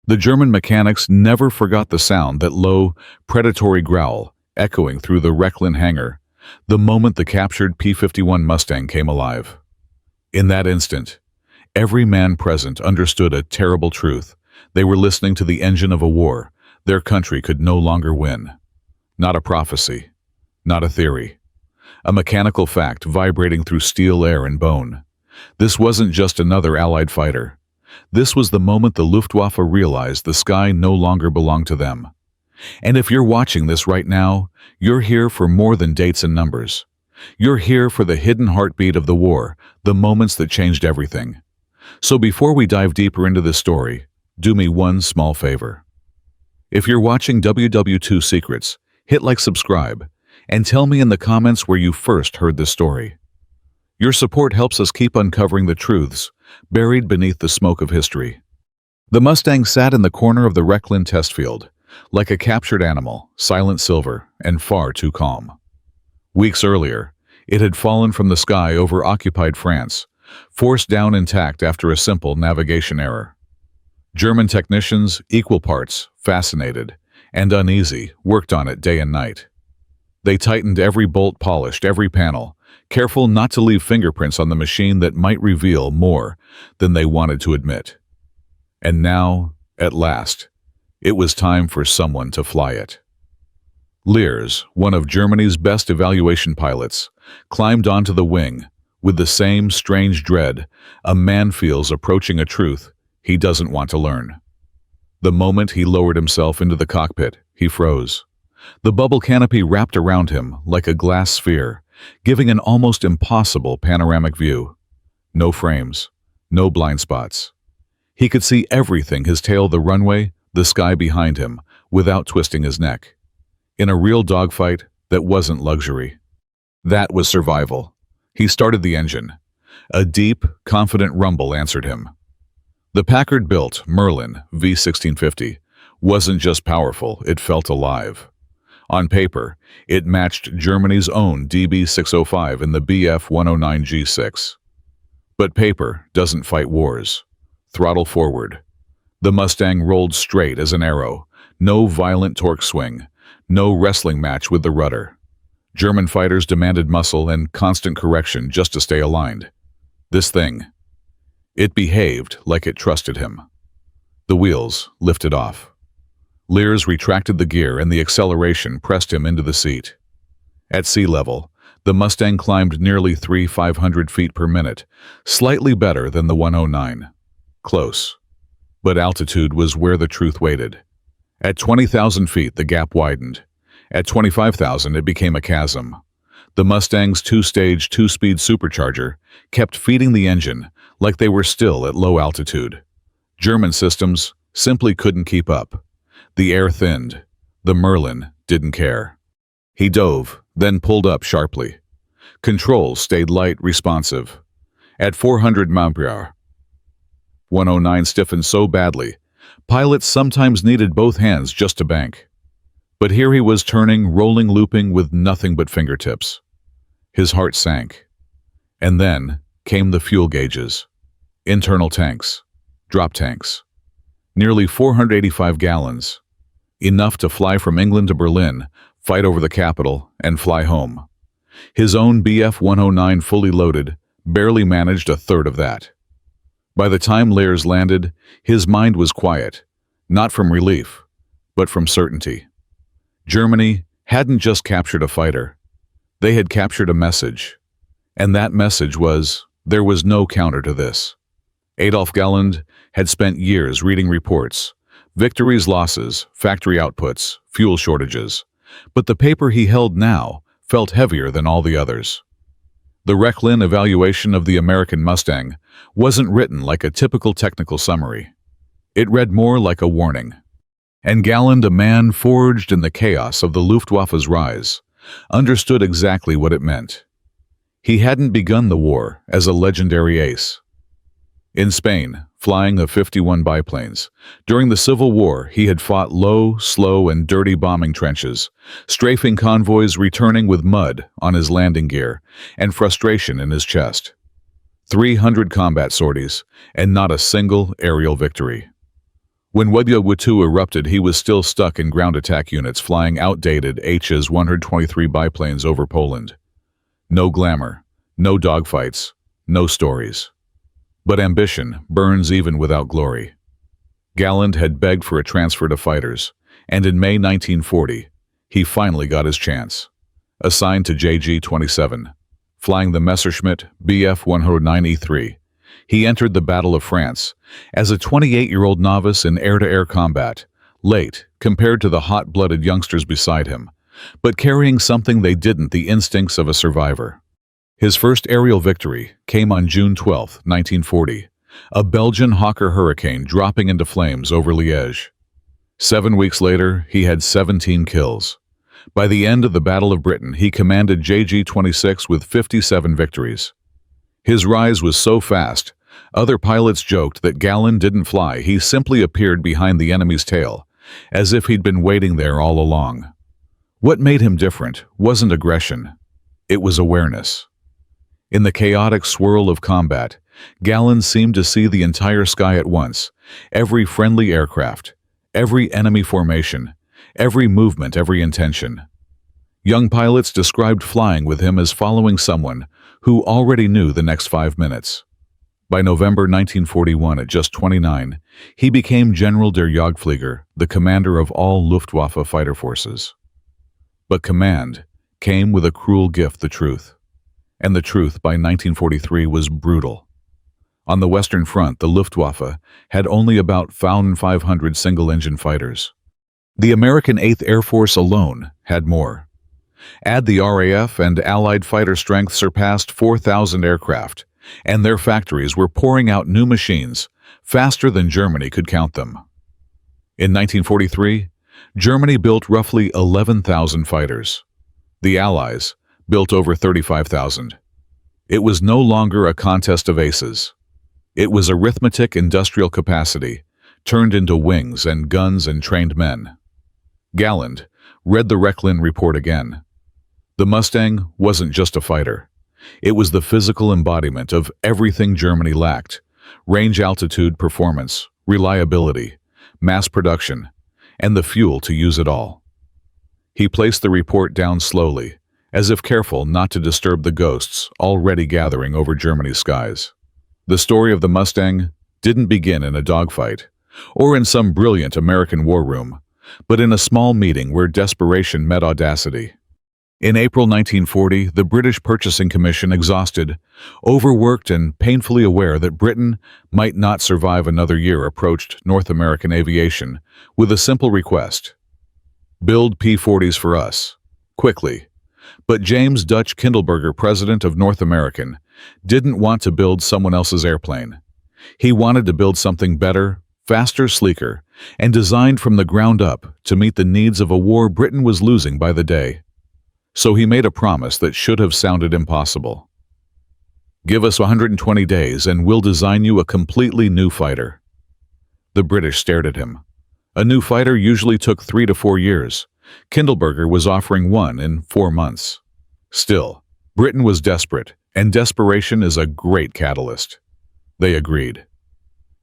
The German mechanics never forgot the sound, that low, predatory growl, echoing through the Rechlin hangar, the moment the captured P-51 Mustang came alive. In that instant, every man present understood a terrible truth. They were listening to the engine of a war their country could no longer win. Not a prophecy, not a theory. A mechanical fact vibrating through steel, air, and bone. This wasn't just another Allied fighter. This was the moment the Luftwaffe realized the sky no longer belonged to them. And if you're watching this right now, you're here for more than dates and numbers. You're here for the hidden heartbeat of the war, the moments that changed everything. So before we dive deeper into this story, do me one small favor. If you're watching WW2 Secrets, hit like, subscribe, and tell me in the comments where you first heard this story. Your support helps us keep uncovering the truths buried beneath the smoke of history. The Mustang sat in the corner of the Rechlin test field, like a captured animal, silent silver, and far too calm. Weeks earlier, it had fallen from the sky over occupied France, forced down intact after a simple navigation error. German technicians, equal parts fascinated and uneasy, worked on it day and night. They tightened every bolt, polished every panel, careful not to leave fingerprints on the machine that might reveal more than they wanted to admit. And now, at last, it was time for someone to fly it. Leers, one of Germany's best evaluation pilots, climbed onto the wing with the same strange dread a man feels approaching a truth he doesn't want to learn. The moment he lowered himself into the cockpit, he froze. The bubble canopy wrapped around him like a glass sphere, giving an almost impossible panoramic view. No frames, no blind spots. He could see everything: his tail, the runway, the sky behind him, without twisting his neck. In a real dogfight, that wasn't luxury. That was survival. He started the engine. A deep, confident rumble answered him. The Packard-built Merlin V1650 wasn't just powerful, it felt alive. On paper, it matched Germany's own DB605 in the Bf109 G6. But paper doesn't fight wars. Throttle forward. The Mustang rolled straight as an arrow, no violent torque swing, no wrestling match with the rudder. German fighters demanded muscle and constant correction just to stay aligned. This thing, it behaved like it trusted him. The wheels lifted off. Leers retracted the gear and the acceleration pressed him into the seat. At sea level, the Mustang climbed nearly 3,500 feet per minute, slightly better than the 109. Close. But altitude was where the truth waited. At 20,000 feet, the gap widened. At 25,000, it became a chasm. The Mustang's two-stage, two-speed supercharger kept feeding the engine like they were still at low altitude. German systems simply couldn't keep up. The air thinned. The Merlin didn't care. He dove, then pulled up sharply. Controls stayed light, responsive. At 400 mph, 109 stiffened so badly, pilots sometimes needed both hands just to bank. But here he was turning, rolling, looping with nothing but fingertips. His heart sank. And then came the fuel gauges. Internal tanks. Drop tanks. Nearly 485 gallons. Enough to fly from England to Berlin, fight over the capital, and fly home. His own Bf109, fully loaded, barely managed a third of that. By the time Leers landed, his mind was quiet, not from relief, but from certainty. Germany hadn't just captured a fighter. They had captured a message. And that message was, there was no counter to this. Adolf Galland had spent years reading reports, victories, losses, factory outputs, fuel shortages. But the paper he held now felt heavier than all the others. The Rechlin evaluation of the American Mustang wasn't written like a typical technical summary. It read more like a warning. And Galland, a man forged in the chaos of the Luftwaffe's rise, understood exactly what it meant. He hadn't begun the war as a legendary ace. In Spain, flying the 51 biplanes, during the Civil War he had fought low, slow, and dirty bombing trenches, strafing convoys, returning with mud on his landing gear and frustration in his chest. 300 combat sorties, and not a single aerial victory. When WW2 erupted, he was still stuck in ground attack units flying outdated HS-123 biplanes over Poland. No glamour, no dogfights, no stories. But ambition burns even without glory. Galland had begged for a transfer to fighters, and in May 1940, he finally got his chance. Assigned to JG-27, flying the Messerschmitt Bf-109E3, he entered the Battle of France as a 28-year-old novice in air-to-air combat, late compared to the hot-blooded youngsters beside him, but carrying something they didn't: the instincts of a survivor. His first aerial victory came on June 12, 1940, a Belgian Hawker Hurricane dropping into flames over Liège. 7 weeks later, he had 17 kills. By the end of the Battle of Britain, he commanded JG-26 with 57 victories. His rise was so fast, other pilots joked that Galland didn't fly, he simply appeared behind the enemy's tail, as if he'd been waiting there all along. What made him different wasn't aggression, it was awareness. In the chaotic swirl of combat, Galland seemed to see the entire sky at once, every friendly aircraft, every enemy formation, every movement, every intention. Young pilots described flying with him as following someone who already knew the next 5 minutes. By November 1941, at just 29, he became General der Jagdflieger, the commander of all Luftwaffe fighter forces. But command came with a cruel gift: the truth. And the truth, by 1943, was brutal. On the Western Front, the Luftwaffe had only about 500 single-engine fighters. The American 8th Air Force alone had more. Add the RAF, and Allied fighter strength surpassed 4,000 aircraft, and their factories were pouring out new machines faster than Germany could count them. In 1943, Germany built roughly 11,000 fighters. The Allies built over 35,000. It was no longer a contest of aces. It was arithmetic: industrial capacity turned into wings and guns and trained men. Galland read the Rechlin report again. The Mustang wasn't just a fighter. It was the physical embodiment of everything Germany lacked: range, altitude, performance, reliability, mass production, and the fuel to use it all. He placed the report down slowly, as if careful not to disturb the ghosts already gathering over Germany's skies. The story of the Mustang didn't begin in a dogfight or in some brilliant American war room, but in a small meeting where desperation met audacity. In April 1940, the British Purchasing Commission, exhausted, overworked, and painfully aware that Britain might not survive another year, approached North American aviation with a simple request: build P-40s for us, quickly. But James Dutch Kindleberger, president of North American, didn't want to build someone else's airplane. He wanted to build something better, faster, sleeker, and designed from the ground up to meet the needs of a war Britain was losing by the day. So he made a promise that should have sounded impossible. Give us 120 days and we'll design you a completely new fighter. The British stared at him. A new fighter usually took 3 to 4 years. Kindleberger was offering one in 4 months. Still, Britain was desperate, and desperation is a great catalyst. They agreed.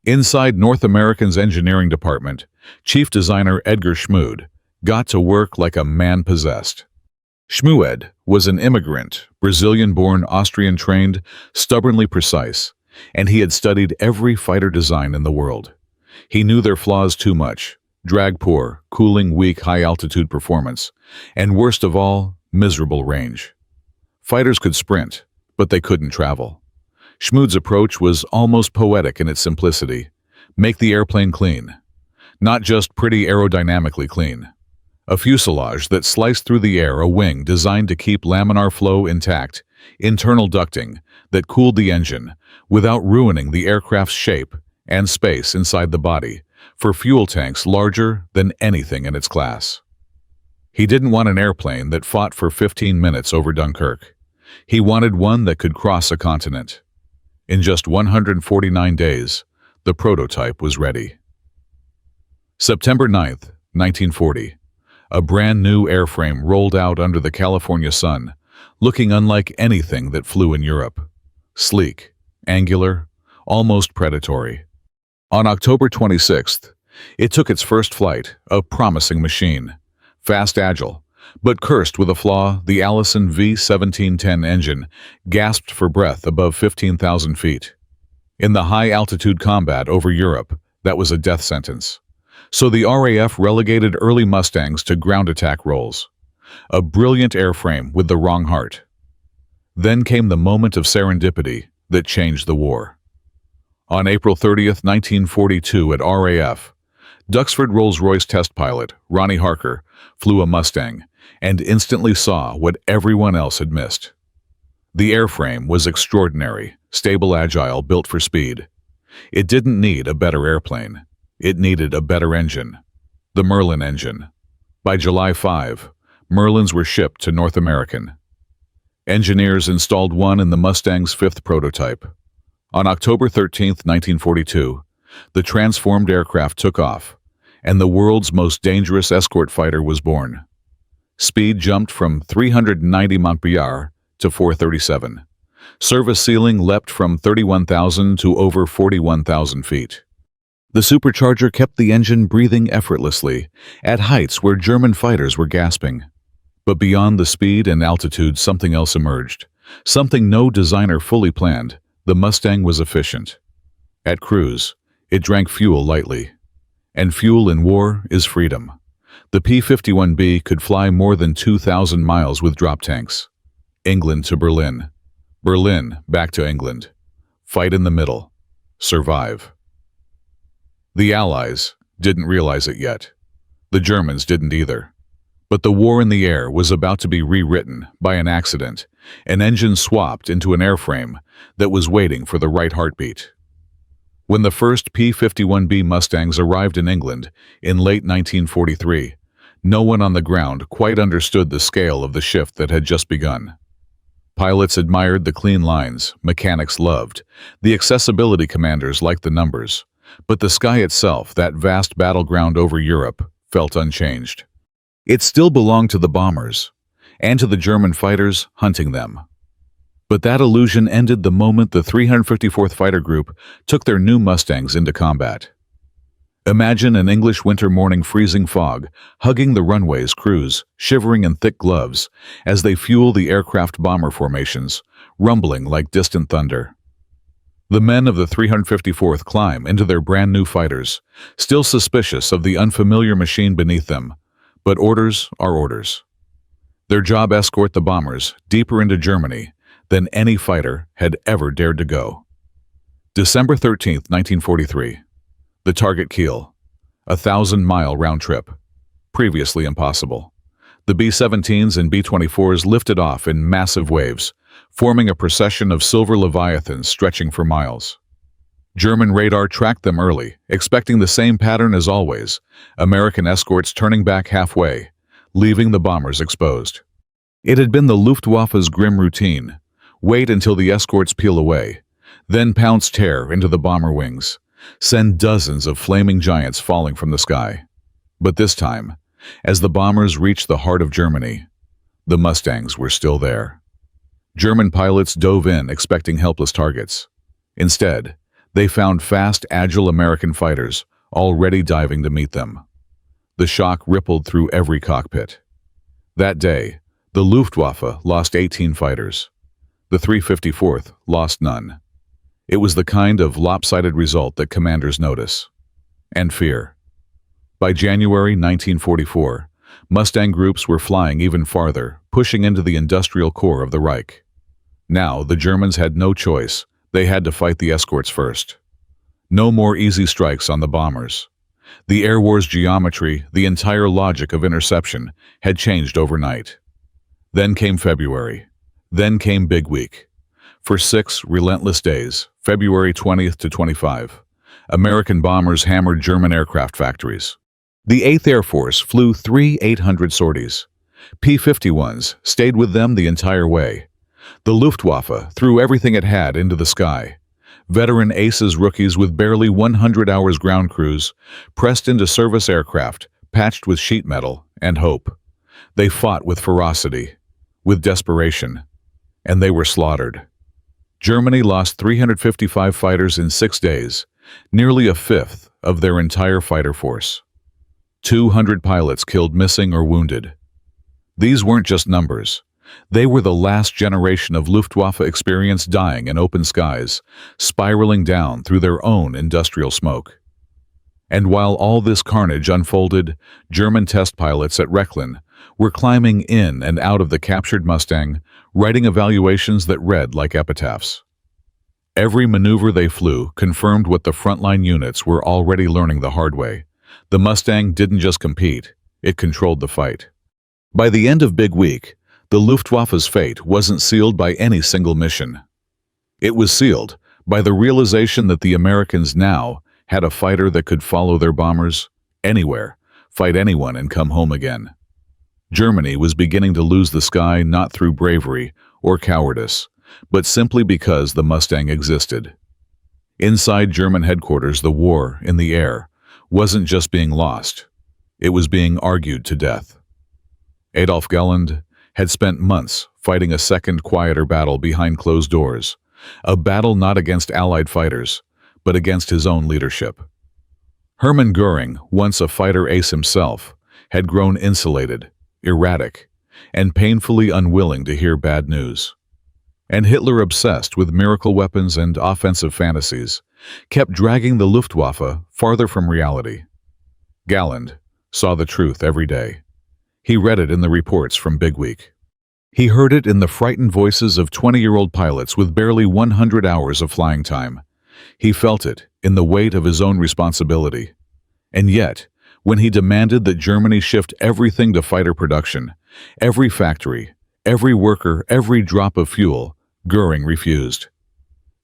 Inside North American's engineering department, chief designer Edgar Schmood got to work like a man possessed. Schmoed was an immigrant, Brazilian-born, Austrian-trained, stubbornly precise, and he had studied every fighter design in the world. He knew their flaws too much: drag poor, cooling weak, high-altitude performance, and worst of all, miserable range. Fighters could sprint, but they couldn't travel. Schmood's approach was almost poetic in its simplicity: make the airplane clean. Not just pretty, aerodynamically clean. A fuselage that sliced through the air, a wing designed to keep laminar flow intact, internal ducting that cooled the engine without ruining the aircraft's shape, and space inside the body for fuel tanks larger than anything in its class. He didn't want an airplane that fought for 15 minutes over Dunkirk. He wanted one that could cross a continent. In just 149 days, the prototype was ready. September 9th, 1940. A brand new airframe rolled out under the California sun, looking unlike anything that flew in Europe. Sleek, angular, almost predatory. On October 26th, It took its first flight, a promising machine. Fast, agile, but cursed with a flaw, the Allison V-1710 engine gasped for breath above 15,000 feet. In the high-altitude combat over Europe, that was a death sentence. So the RAF relegated early Mustangs to ground attack roles. A brilliant airframe with the wrong heart. Then came the moment of serendipity that changed the war. On April 30th, 1942 at RAF, Duxford Rolls-Royce test pilot Ronnie Harker flew a Mustang and instantly saw what everyone else had missed. The airframe was extraordinary, stable, agile, built for speed. It didn't need a better airplane. It needed a better engine. The Merlin engine. By July 5, Merlins were shipped to North American. Engineers installed one in the Mustang's fifth prototype. On October 13, 1942, the transformed aircraft took off, and the world's most dangerous escort fighter was born. Speed jumped from 390 mph to 437. Service ceiling leapt from 31,000 to over 41,000 feet. The supercharger kept the engine breathing effortlessly, at heights where German fighters were gasping. But beyond the speed and altitude, something else emerged. Something no designer fully planned. The Mustang was efficient. At cruise, it drank fuel lightly. And fuel in war is freedom. The P-51B could fly more than 2,000 miles with drop tanks. England to Berlin. Berlin back to England. Fight in the middle. Survive. The Allies didn't realize it yet. The Germans didn't either. But the war in the air was about to be rewritten by an accident, an engine swapped into an airframe that was waiting for the right heartbeat. When the first P-51B Mustangs arrived in England in late 1943, no one on the ground quite understood the scale of the shift that had just begun. Pilots admired the clean lines, mechanics loved, the accessibility commanders liked the numbers, but the sky itself, that vast battleground over Europe, felt unchanged. It still belonged to the bombers, and to the German fighters hunting them. But that illusion ended the moment the 354th Fighter Group took their new Mustangs into combat. Imagine an English winter morning, freezing fog, hugging the runways, crews shivering in thick gloves as they fuel the aircraft bomber formations, rumbling like distant thunder. The men of the 354th climb into their brand new fighters, still suspicious of the unfamiliar machine beneath them, but orders are orders. Their job: escort the bombers deeper into Germany than any fighter had ever dared to go. December 13, 1943. The target: Kiel. 1,000-mile round trip. Previously impossible. The B-17s and B-24s lifted off in massive waves, forming a procession of silver leviathans stretching for miles. German radar tracked them early, expecting the same pattern as always: American escorts turning back halfway, leaving the bombers exposed. It had been the Luftwaffe's grim routine: wait until the escorts peel away, then pounce terror into the bomber wings, send dozens of flaming giants falling from the sky. But this time, as the bombers reached the heart of Germany, the Mustangs were still there. German pilots dove in expecting helpless targets. Instead, they found fast, agile American fighters already diving to meet them. The shock rippled through every cockpit. That day, the Luftwaffe lost 18 fighters. The 354th lost none. It was the kind of lopsided result that commanders notice. And fear. By January 1944, Mustang groups were flying even farther, pushing into the industrial core of the Reich. Now, the Germans had no choice. They had to fight the escorts first. No more easy strikes on the bombers. The air war's geometry, the entire logic of interception, had changed overnight. Then came February. Then came Big Week. For 6 relentless days, February 20th to 25, American bombers hammered German aircraft factories. The 8th Air Force flew 3 800 sorties. P-51s stayed with them the entire way. The Luftwaffe threw everything it had into the sky. Veteran aces, rookies with barely 100 hours ground crews, pressed into service aircraft, patched with sheet metal and hope. They fought with ferocity, with desperation, and they were slaughtered. Germany lost 355 fighters in 6 days, nearly a fifth of their entire fighter force. 200 pilots killed, missing, or wounded. These weren't just numbers. They were the last generation of Luftwaffe experience dying in open skies, spiraling down through their own industrial smoke. And while all this carnage unfolded, German test pilots at Rechlin were climbing in and out of the captured Mustang, writing evaluations that read like epitaphs. Every maneuver they flew confirmed what the frontline units were already learning the hard way. The Mustang didn't just compete, it controlled the fight. By the end of Big Week, the Luftwaffe's fate wasn't sealed by any single mission. It was sealed by the realization that the Americans now had a fighter that could follow their bombers anywhere, fight anyone, and come home again. Germany was beginning to lose the sky not through bravery or cowardice, but simply because the Mustang existed. Inside German headquarters, the war in the air wasn't just being lost, it was being argued to death. Adolf Galland had spent months fighting a second, quieter battle behind closed doors, a battle not against Allied fighters, but against his own leadership. Hermann Göring, once a fighter ace himself, had grown insulated, erratic, and painfully unwilling to hear bad news. And Hitler, obsessed with miracle weapons and offensive fantasies, kept dragging the Luftwaffe farther from reality. Galland saw the truth every day. He read it in the reports from Big Week. He heard it in the frightened voices of 20-year-old pilots with barely 100 hours of flying time. He felt it in the weight of his own responsibility. And yet, when he demanded that Germany shift everything to fighter production, every factory, every worker, every drop of fuel, Göring refused.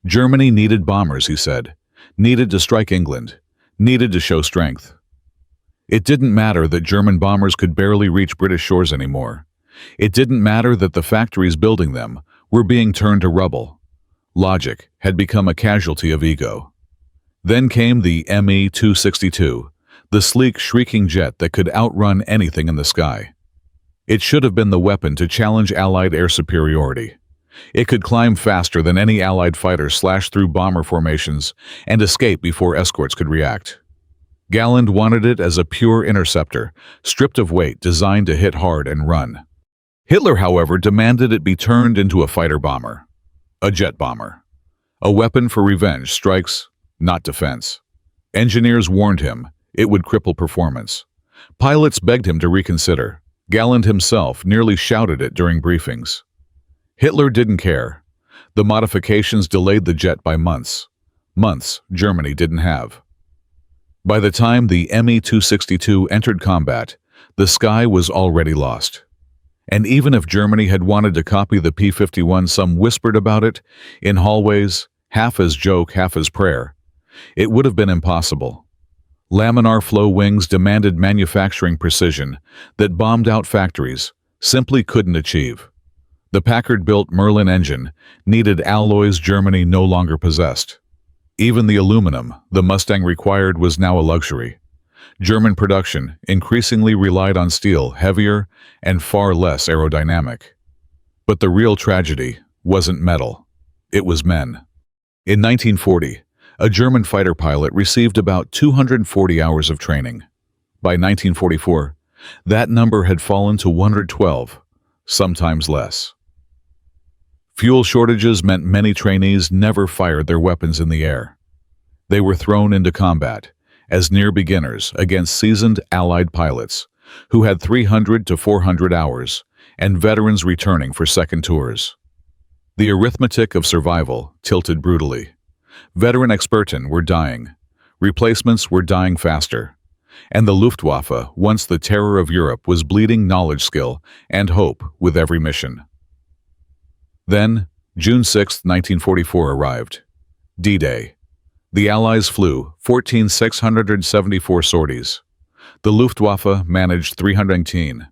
Germany needed bombers, he said, needed to strike England, needed to show strength. It didn't matter that German bombers could barely reach British shores anymore. It didn't matter that the factories building them were being turned to rubble. Logic had become a casualty of ego. Then came the Me-262, the sleek, shrieking jet that could outrun anything in the sky. It should have been the weapon to challenge Allied air superiority. It could climb faster than any Allied fighter, slash through bomber formations, and escape before escorts could react. Galland wanted it as a pure interceptor, stripped of weight, designed to hit hard and run. Hitler, however, demanded it be turned into a fighter bomber, a jet bomber, a weapon for revenge strikes, not defense. Engineers warned him it would cripple performance. Pilots begged him to reconsider. Galland himself nearly shouted it during briefings. Hitler didn't care. The modifications delayed the jet by months. Months Germany didn't have. By the time the Me-262 entered combat, the sky was already lost. And even if Germany had wanted to copy the P-51, some whispered about it in hallways, half as joke, half as prayer, it would have been impossible. Laminar flow wings demanded manufacturing precision that bombed-out factories simply couldn't achieve. The Packard-built Merlin engine needed alloys Germany no longer possessed. Even the aluminum the Mustang required was now a luxury. German production increasingly relied on steel, heavier and far less aerodynamic. But the real tragedy wasn't metal, it was men. In 1940, a German fighter pilot received about 240 hours of training. By 1944, that number had fallen to 112, sometimes less. Fuel shortages meant many trainees never fired their weapons in the air. They were thrown into combat as near beginners against seasoned Allied pilots who had 300 to 400 hours and veterans returning for second tours. The arithmetic of survival tilted brutally. Veteran Experten were dying. Replacements were dying faster. And the Luftwaffe, once the terror of Europe, was bleeding knowledge, skill, and hope with every mission. Then, June 6, 1944 arrived. D-Day. The Allies flew 14,674 sorties. The Luftwaffe managed 319.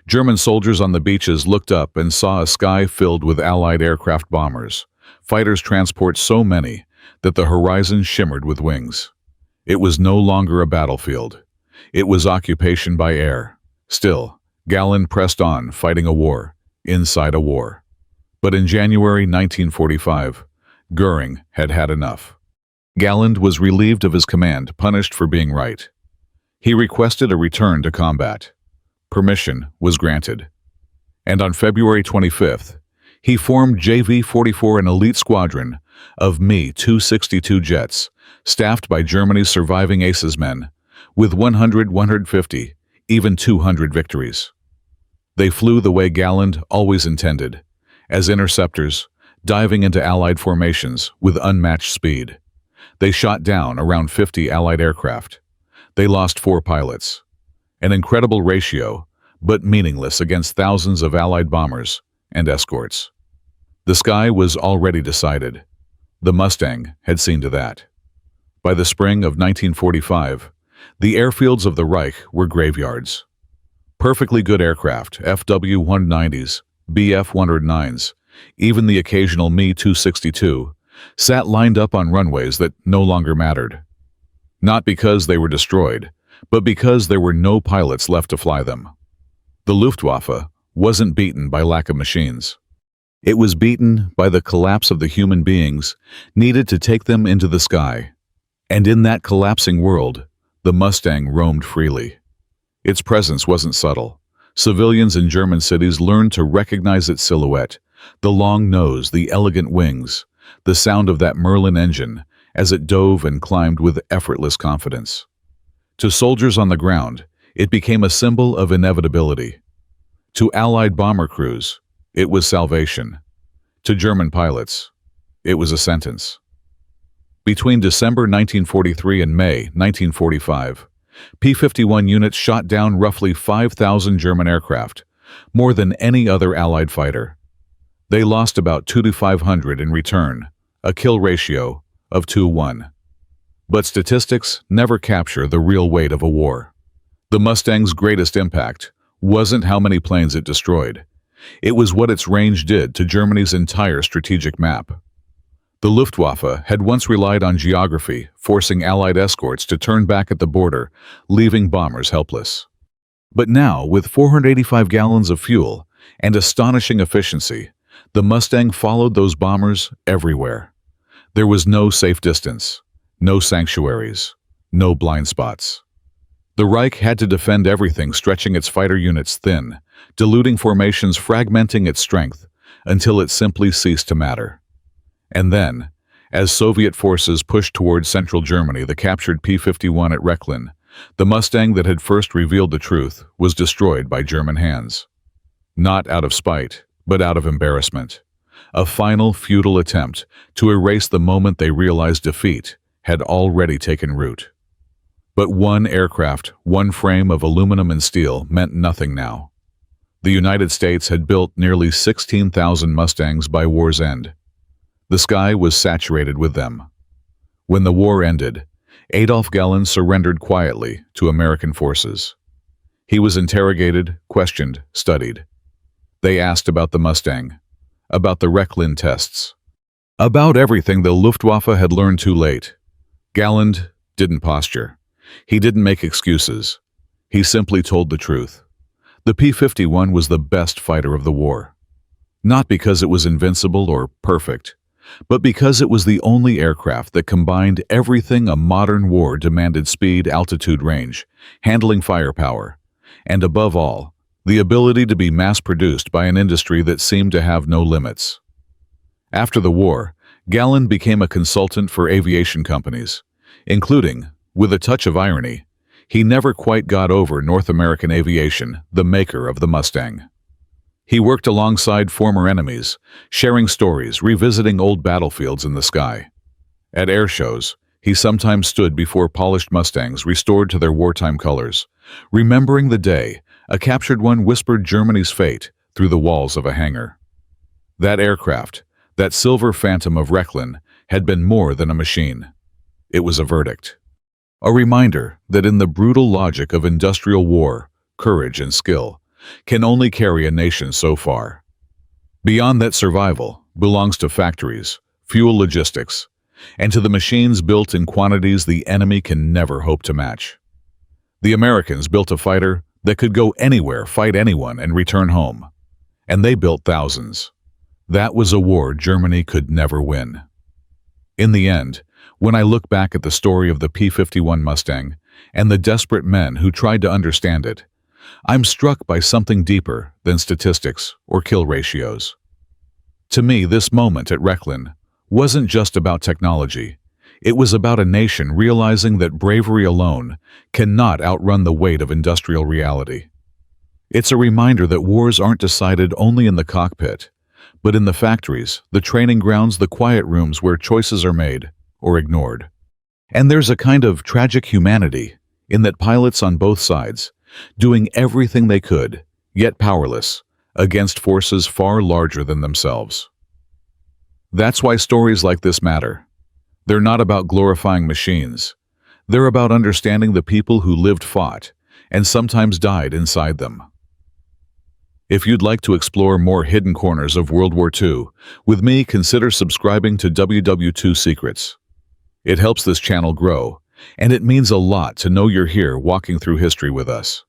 German soldiers on the beaches looked up and saw a sky filled with Allied aircraft bombers, fighters transport so many that the horizon shimmered with wings. It was no longer a battlefield. It was occupation by air. Still, Galland pressed on, fighting a war, inside a war. But in January 1945, Goering had had enough. Galland was relieved of his command, punished for being right. He requested a return to combat. Permission was granted. And on February 25th, he formed JV-44, an elite squadron of Me-262 jets, staffed by Germany's surviving aces men, with 100, 150, even 200 victories. They flew the way Galland always intended, as interceptors, diving into Allied formations with unmatched speed. They shot down around 50 Allied aircraft. They lost 4 pilots. An incredible ratio, but meaningless against thousands of Allied bombers and escorts. The sky was already decided. The Mustang had seen to that. By the spring of 1945, the airfields of the Reich were graveyards. Perfectly good aircraft, FW-190s, Bf-109s, even the occasional Me-262, sat lined up on runways that no longer mattered. Not because they were destroyed, but because there were no pilots left to fly them. The Luftwaffe wasn't beaten by lack of machines. It was beaten by the collapse of the human beings needed to take them into the sky. And in that collapsing world, the Mustang roamed freely. Its presence wasn't subtle. Civilians in German cities learned to recognize its silhouette, the long nose, the elegant wings, the sound of that Merlin engine as it dove and climbed with effortless confidence. To soldiers on the ground, it became a symbol of inevitability. To Allied bomber crews, it was salvation. To German pilots, it was a sentence. Between December 1943 and May 1945, P-51 units shot down roughly 5,000 German aircraft, more than any other Allied fighter. They lost about 2 to 500 in return, a kill ratio of 2-1. But statistics never capture the real weight of a war. The Mustang's greatest impact wasn't how many planes it destroyed. It was what its range did to Germany's entire strategic map. The Luftwaffe had once relied on geography, forcing Allied escorts to turn back at the border, leaving bombers helpless. But now, with 485 gallons of fuel and astonishing efficiency, the Mustang followed those bombers everywhere. There was no safe distance, no sanctuaries, no blind spots. The Reich had to defend everything, stretching its fighter units thin, diluting formations, fragmenting its strength, until it simply ceased to matter. And then, as Soviet forces pushed towards central Germany, the captured P-51 at Rechlin, the Mustang that had first revealed the truth was destroyed by German hands. Not out of spite, but out of embarrassment. A final, futile attempt to erase the moment they realized defeat had already taken root. But one aircraft, one frame of aluminum and steel meant nothing now. The United States had built nearly 16,000 Mustangs by war's end. The sky was saturated with them. When the war ended, Adolf Galland surrendered quietly to American forces. He was interrogated, questioned, studied. They asked about the Mustang, about the Rechlin tests, about everything the Luftwaffe had learned too late. Galland didn't posture. He didn't make excuses. He simply told the truth. The P-51 was the best fighter of the war. Not because it was invincible or perfect, but because it was the only aircraft that combined everything a modern war demanded: speed, altitude, range, handling, firepower, and above all, the ability to be mass-produced by an industry that seemed to have no limits. After the war, Galland became a consultant for aviation companies, including, with a touch of irony, he never quite got over North American Aviation, the maker of the Mustang. He worked alongside former enemies, sharing stories, revisiting old battlefields in the sky. At air shows, he sometimes stood before polished Mustangs restored to their wartime colors, remembering the day a captured one whispered Germany's fate through the walls of a hangar. That aircraft, that silver phantom of Rechlin, had been more than a machine. It was a verdict. A reminder that in the brutal logic of industrial war, courage and skill can only carry a nation so far. Beyond that, survival belongs to factories, fuel logistics, and to the machines built in quantities the enemy can never hope to match. The Americans built a fighter that could go anywhere, fight anyone, and return home. And they built thousands. That was a war Germany could never win. In the end, when I look back at the story of the P-51 Mustang and the desperate men who tried to understand it, I'm struck by something deeper than statistics or kill ratios. To me, this moment at Rechlin wasn't just about technology. It was about a nation realizing that bravery alone cannot outrun the weight of industrial reality. It's a reminder that wars aren't decided only in the cockpit, but in the factories, the training grounds, the quiet rooms where choices are made or ignored. And there's a kind of tragic humanity in that pilots on both sides, doing everything they could, yet powerless, against forces far larger than themselves. That's why stories like this matter. They're not about glorifying machines. They're about understanding the people who lived, fought, and sometimes died inside them. If you'd like to explore more hidden corners of World War II with me, consider subscribing to WW2 Secrets. It helps this channel grow, and it means a lot to know you're here walking through history with us.